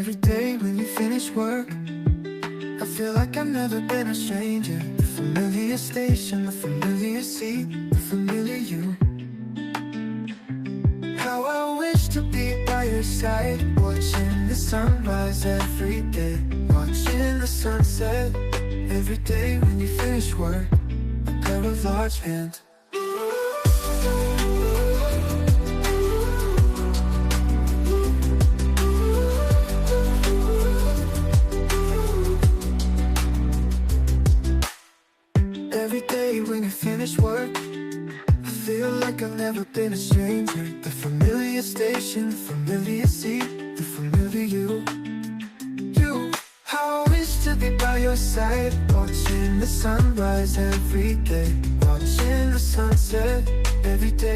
Every day when you finish work, I feel like I've never been a stranger. The familiar station, the familiar seat, the familiar you. How I wish to be by your side, watching the sunrise every day, watching the sunset every day when you finish work. A pair of large hands. Every day when you finish work, I feel like I've never been a stranger. The familiar station, the familiar seat, the familiar you. You, how I wish to be by your side, watching the sunrise every day, watching the sunset every day